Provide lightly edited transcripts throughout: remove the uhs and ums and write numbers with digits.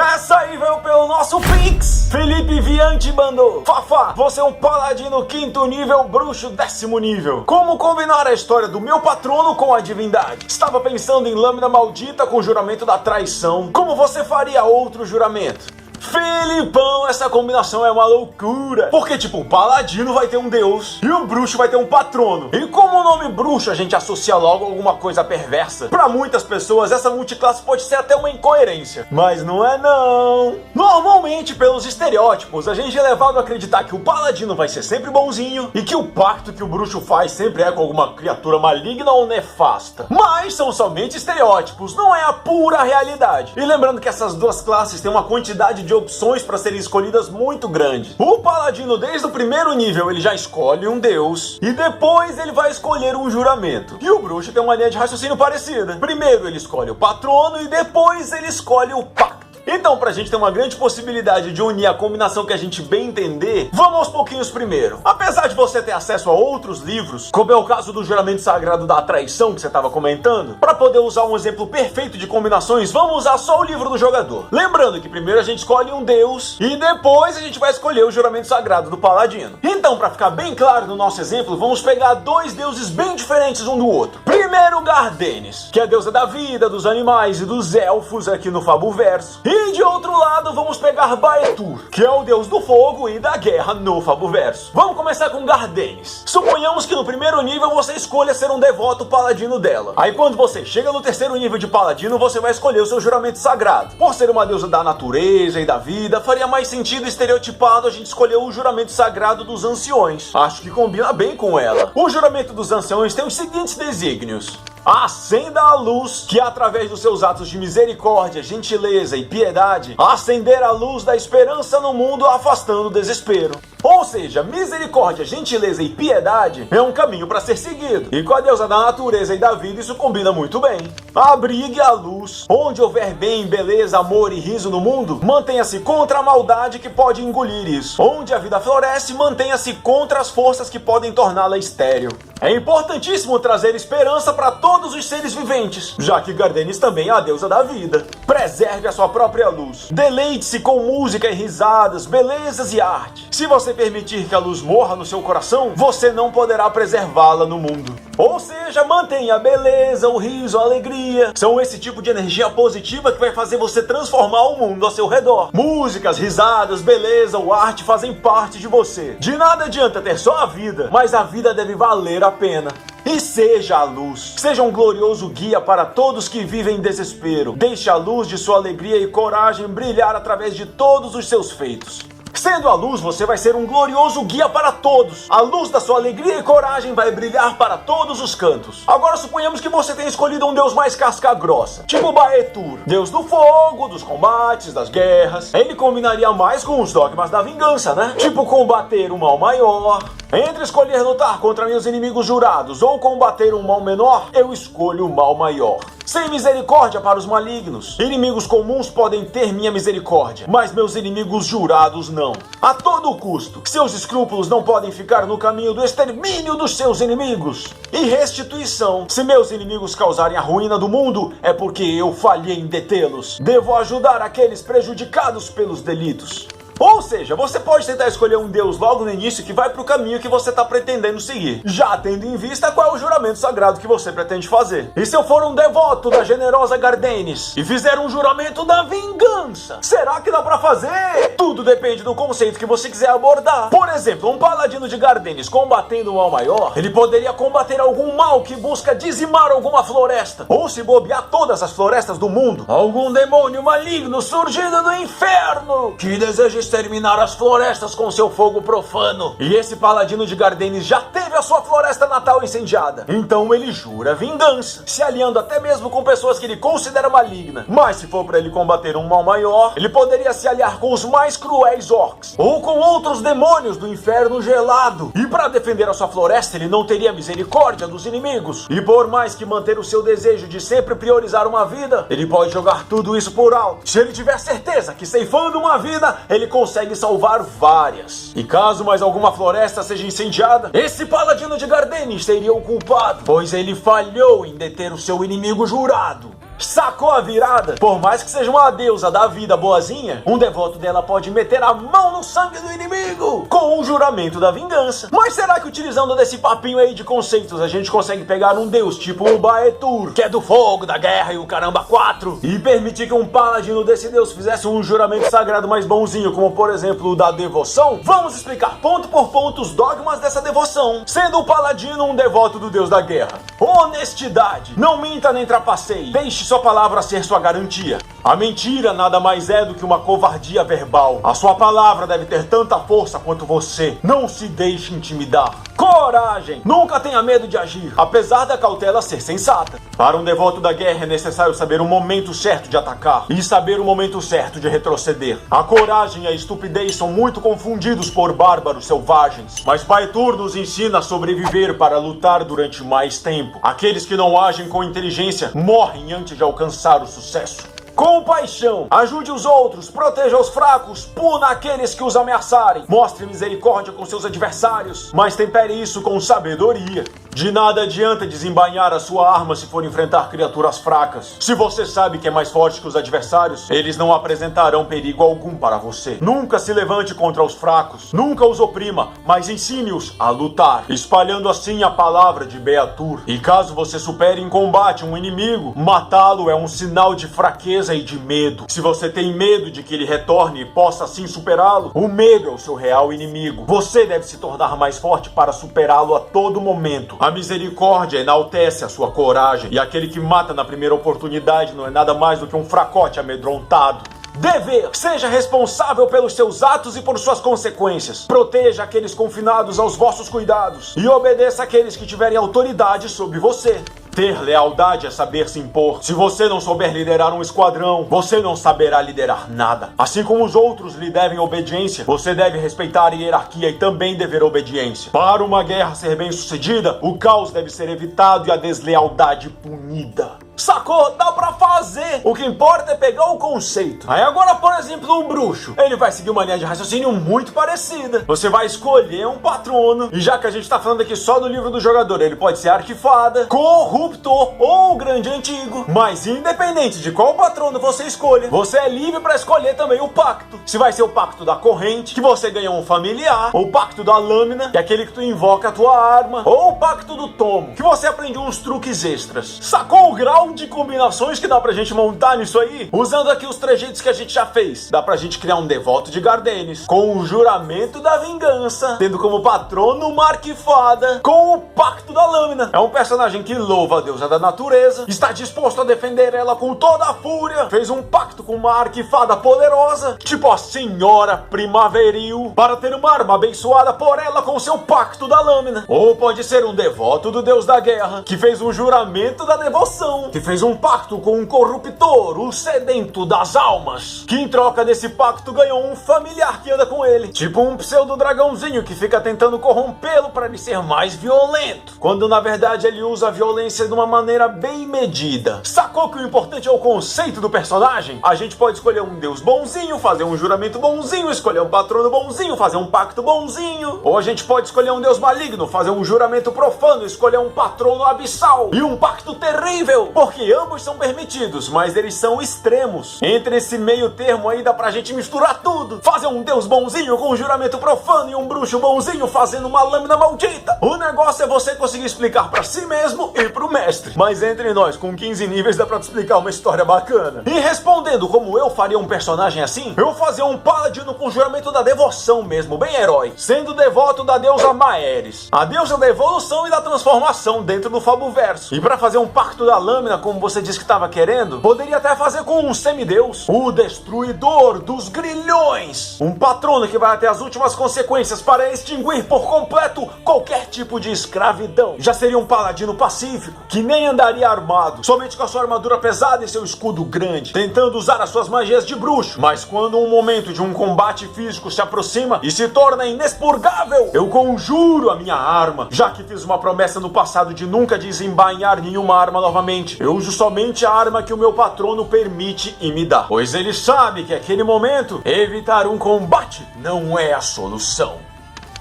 Essa aí veio pelo nosso Pix. Felipe Viante mandou: Fafá, você é um paladino 5º nível, bruxo 10º nível. Como combinar a história do meu patrono com a divindade? Estava pensando em lâmina maldita com juramento da traição. Como você faria outro juramento? Felipão, essa combinação é uma loucura. Porque, tipo, o paladino vai ter um deus e o bruxo vai ter um patrono. E como o nome bruxo a gente associa logo a alguma coisa perversa, pra muitas pessoas essa multiclasse pode ser até uma incoerência. Mas não é não. Normalmente, pelos estereótipos, a gente é levado a acreditar que o paladino vai ser sempre bonzinho e que o pacto que o bruxo faz sempre é com alguma criatura maligna ou nefasta. Mas são somente estereótipos, não é a pura realidade. E lembrando que essas duas classes têm uma quantidade de opções para serem escolhidas muito grande. O paladino, desde o primeiro nível, ele já escolhe um deus e depois ele vai escolher um juramento. E o bruxo tem uma linha de raciocínio parecida. Primeiro ele escolhe o patrono e depois ele escolhe o pacto. Então, pra gente ter uma grande possibilidade de unir a combinação que a gente bem entender, vamos aos pouquinhos primeiro. Apesar de você ter acesso a outros livros, como é o caso do juramento sagrado da traição que você estava comentando, para poder usar um exemplo perfeito de combinações, vamos usar só o livro do jogador. Lembrando que primeiro a gente escolhe um deus e depois a gente vai escolher o juramento sagrado do paladino. Então, para ficar bem claro no nosso exemplo, vamos pegar dois deuses bem diferentes um do outro. Primeiro, Gardenis, que é a deusa da vida, dos animais e dos elfos aqui no Fabuverso. E de outro lado, vamos pegar Baetur, que é o deus do fogo e da guerra no Fabuverso. Vamos começar com Gardenis. Suponhamos que no primeiro nível você escolha ser um devoto paladino dela. Aí quando você chega no terceiro nível de paladino, você vai escolher o seu juramento sagrado. Por ser uma deusa da natureza e da vida, faria mais sentido estereotipado a gente escolher o juramento sagrado dos anciões. Acho que combina bem com ela. O juramento dos anciões tem os seguintes desígnios: acenda a luz, que através dos seus atos de misericórdia, gentileza e piedade, acender a luz da esperança no mundo, afastando o desespero. Ou seja, misericórdia, gentileza e piedade é um caminho para ser seguido. E com a deusa da natureza e da vida isso combina muito bem. Abrigue a luz. Onde houver bem, beleza, amor e riso no mundo, mantenha-se contra a maldade que pode engolir isso. Onde a vida floresce, mantenha-se contra as forças que podem torná-la estéril. É importantíssimo trazer esperança para todos os seres viventes, já que Gardenis também é a deusa da vida. Preserve a sua própria luz. Deleite-se com música e risadas, belezas e arte. Se você permitir que a luz morra no seu coração, você não poderá preservá-la no mundo. Ou seja, mantenha a beleza, o riso, a alegria. São esse tipo de energia positiva que vai fazer você transformar o mundo ao seu redor. Músicas, risadas, beleza ou arte fazem parte de você. De nada adianta ter só a vida, mas a vida deve valer a pena. E seja a luz. Seja um glorioso guia para todos que vivem em desespero. Deixe a luz de sua alegria e coragem brilhar através de todos os seus feitos. Sendo a luz, você vai ser um glorioso guia para todos. A luz da sua alegria e coragem vai brilhar para todos os cantos. Agora suponhamos que você tenha escolhido um deus mais casca grossa, tipo Baetur, deus do fogo, dos combates, das guerras. Ele combinaria mais com os dogmas da vingança, né? Tipo combater o mal maior. Entre escolher lutar contra meus inimigos jurados ou combater um mal menor, eu escolho o mal maior. Sem misericórdia para os malignos. Inimigos comuns podem ter minha misericórdia, mas meus inimigos jurados não. A todo custo. Seus escrúpulos não podem ficar no caminho do extermínio dos seus inimigos. E restituição. Se meus inimigos causarem a ruína do mundo, é porque eu falhei em detê-los. Devo ajudar aqueles prejudicados pelos delitos. Ou seja, você pode tentar escolher um deus logo no início que vai para o caminho que você está pretendendo seguir, já tendo em vista qual é o juramento sagrado que você pretende fazer. E se eu for um devoto da generosa Gardenis e fizer um juramento da vingança, será que dá para fazer? Tudo depende do conceito que você quiser abordar. Por exemplo, um paladino de Gardenis combatendo o mal maior, ele poderia combater algum mal que busca dizimar alguma floresta, ou se bobear todas as florestas do mundo, algum demônio maligno surgindo do inferno que deseja exterminar as florestas com seu fogo profano. E esse paladino de Gardenis já teve a sua floresta natal incendiada. Então ele jura vingança, se aliando até mesmo com pessoas que ele considera maligna. Mas se for para ele combater um mal maior, ele poderia se aliar com os mais cruéis orcs, ou com outros demônios do inferno gelado. E para defender a sua floresta, ele não teria misericórdia dos inimigos. E por mais que manter o seu desejo de sempre priorizar uma vida, ele pode jogar tudo isso por alto. Se ele tiver certeza que ceifando uma vida, ele consegue salvar várias. E caso mais alguma floresta seja incendiada, esse paladino de Gardenis seria o culpado, pois ele falhou em deter o seu inimigo jurado. Sacou a virada? Por mais que seja uma deusa da vida boazinha, um devoto dela pode meter a mão no sangue do inimigo com o juramento da vingança. Mas será que utilizando desse papinho aí de conceitos a gente consegue pegar um deus tipo o Baetur, que é do fogo, da guerra e o caramba 4, e permitir que um paladino desse deus fizesse um juramento sagrado mais bonzinho, como por exemplo o da devoção? Vamos explicar ponto por ponto os dogmas dessa devoção. Sendo o paladino um devoto do deus da guerra. Honestidade. Não minta nem trapaceie. Deixe sua palavra ser sua garantia. A mentira nada mais é do que uma covardia verbal. A sua palavra deve ter tanta força quanto você. Não se deixe intimidar. Coragem. Nunca tenha medo de agir, apesar da cautela ser sensata. Para um devoto da guerra é necessário saber o momento certo de atacar e saber o momento certo de retroceder. A coragem e a estupidez são muito confundidos por bárbaros selvagens. Mas Baetur nos ensina a sobreviver para lutar durante mais tempo. Aqueles que não agem com inteligência morrem antes de alcançar o sucesso. Compaixão. Ajude os outros, proteja os fracos, puna aqueles que os ameaçarem. Mostre misericórdia com seus adversários, mas tempere isso com sabedoria. De nada adianta desembainhar a sua arma se for enfrentar criaturas fracas. Se você sabe que é mais forte que os adversários, eles não apresentarão perigo algum para você. Nunca se levante contra os fracos, nunca os oprima, mas ensine-os a lutar, espalhando assim a palavra de Baetur. E caso você supere em combate um inimigo, matá-lo é um sinal de fraqueza e de medo. Se você tem medo de que ele retorne e possa assim superá-lo, o medo é o seu real inimigo. Você deve se tornar mais forte para superá-lo a todo momento. A misericórdia enaltece a sua coragem, e aquele que mata na primeira oportunidade não é nada mais do que um fracote amedrontado. Dever. Seja responsável pelos seus atos e por suas consequências. Proteja aqueles confinados aos vossos cuidados e obedeça aqueles que tiverem autoridade sobre você. Ter lealdade é saber se impor. Se você não souber liderar um esquadrão, você não saberá liderar nada. Assim como os outros lhe devem obediência, você deve respeitar a hierarquia e também dever obediência. Para uma guerra ser bem sucedida, o caos deve ser evitado e a deslealdade punida. Sacou? Dá pra fazer. O que importa é pegar o conceito. Aí agora, por exemplo, o bruxo. Ele vai seguir uma linha de raciocínio muito parecida. Você vai escolher um patrono. E já que a gente tá falando aqui só do livro do jogador, ele pode ser arquifada, corruptor ou grande antigo. Mas independente de qual patrono você escolha, você é livre pra escolher também o pacto. Se vai ser o pacto da corrente, que você ganha um familiar, ou o pacto da lâmina, que é aquele que tu invoca a tua arma, ou o pacto do tomo, que você aprende uns truques extras. Sacou o grau de combinações que dá pra gente montar nisso aí? Usando aqui os trejeitos que a gente já fez, dá pra gente criar um devoto de Gardenis, com o juramento da vingança, tendo como patrono uma arquifada, com o pacto da lâmina. É um personagem que louva a deusa da natureza, está disposto a defender ela com toda a fúria, fez um pacto com uma arquifada poderosa, tipo a senhora primaveril, para ter uma arma abençoada por ela com seu pacto da lâmina. Ou pode ser um devoto do deus da guerra, que fez um juramento da devoção, que fez um pacto com um corruptor, o sedento das almas, que em troca desse pacto ganhou um familiar que anda com ele, tipo um pseudo-dragãozinho que fica tentando corrompê-lo para ele ser mais violento, quando na verdade ele usa a violência de uma maneira bem medida. Sacou que o importante é o conceito do personagem? A gente pode escolher um deus bonzinho, fazer um juramento bonzinho, escolher um patrono bonzinho, fazer um pacto bonzinho, ou a gente pode escolher um deus maligno, fazer um juramento profano, escolher um patrono abissal e um pacto terrível. Porque ambos são permitidos, mas eles são extremos. Entre esse meio termo aí dá pra gente misturar tudo. Fazer um deus bonzinho com um juramento profano e um bruxo bonzinho fazendo uma lâmina maldita. O negócio é você conseguir explicar pra si mesmo e pro mestre. Mas entre nós, com 15 níveis, dá pra te explicar uma história bacana. E respondendo como eu faria um personagem assim, eu fazia um paladino com juramento da devoção mesmo, bem herói, sendo devoto da deusa Maeris, a deusa da evolução e da transformação dentro do Fabuverso. E pra fazer um pacto da lâmina, como você disse que estava querendo, poderia até fazer com um semideus, o destruidor dos grilhões, um patrono que vai até as últimas consequências para extinguir por completo qualquer tipo de escravidão. Já seria um paladino pacífico, que nem andaria armado, somente com a sua armadura pesada e seu escudo grande, tentando usar as suas magias de bruxo. Mas quando um momento de um combate físico se aproxima e se torna inexpurgável, eu conjuro a minha arma, já que fiz uma promessa no passado de nunca desembainhar nenhuma arma novamente. Eu uso somente a arma que o meu patrono permite e me dá, pois ele sabe que naquele momento evitar um combate não é a solução.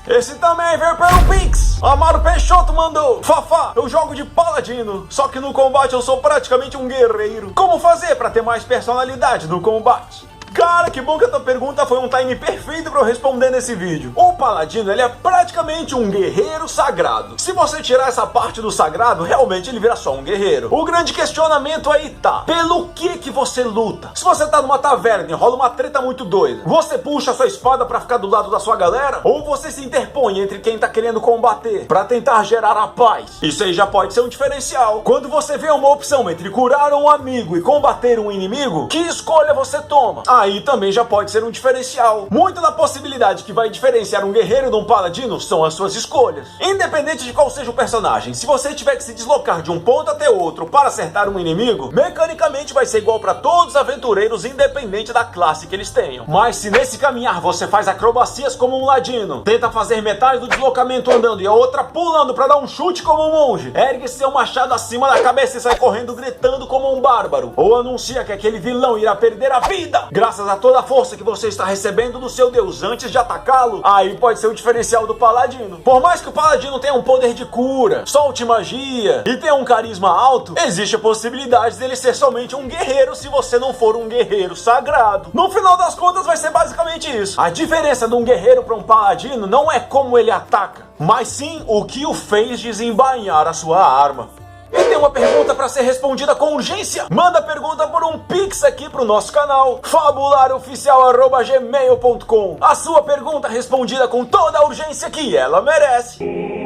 Esse também veio pelo Pix. Amaro Peixoto mandou: Fafá, eu jogo de paladino, só que no combate eu sou praticamente um guerreiro. Como fazer pra ter mais personalidade no combate? Cara, que bom que a tua pergunta foi um time perfeito pra eu responder nesse vídeo. O paladino, ele é praticamente um guerreiro sagrado. Se você tirar essa parte do sagrado, realmente ele vira só um guerreiro. O grande questionamento aí tá: pelo que você luta? Se você tá numa taverna e rola uma treta muito doida, você puxa a sua espada pra ficar do lado da sua galera? Ou você se interpõe entre quem tá querendo combater pra tentar gerar a paz? Isso aí já pode ser um diferencial. Quando você vê uma opção entre curar um amigo e combater um inimigo, que escolha você toma? Aí também já pode ser um diferencial. Muito da possibilidade que vai diferenciar um guerreiro de um paladino são as suas escolhas. Independente de qual seja o personagem, se você tiver que se deslocar de um ponto até outro para acertar um inimigo, mecanicamente vai ser igual para todos os aventureiros, independente da classe que eles tenham. Mas se nesse caminhar você faz acrobacias como um ladino, tenta fazer metade do deslocamento andando e a outra pulando para dar um chute como um monge, ergue seu machado acima da cabeça e sai correndo gritando como um bárbaro, ou anuncia que aquele vilão irá perder a vida graças a toda a força que você está recebendo do seu deus antes de atacá-lo, aí pode ser o diferencial do paladino. Por mais que o paladino tenha um poder de cura, solte magia e tenha um carisma alto, existe a possibilidade dele ser somente um guerreiro se você não for um guerreiro sagrado. No final das contas vai ser basicamente isso. A diferença de um guerreiro para um paladino não é como ele ataca, mas sim o que o fez desembainhar a sua arma. E tem uma pergunta para ser respondida com urgência? Manda a pergunta por um Pix aqui pro nosso canal, fabularoficial@gmail.com. A sua pergunta respondida com toda a urgência que ela merece.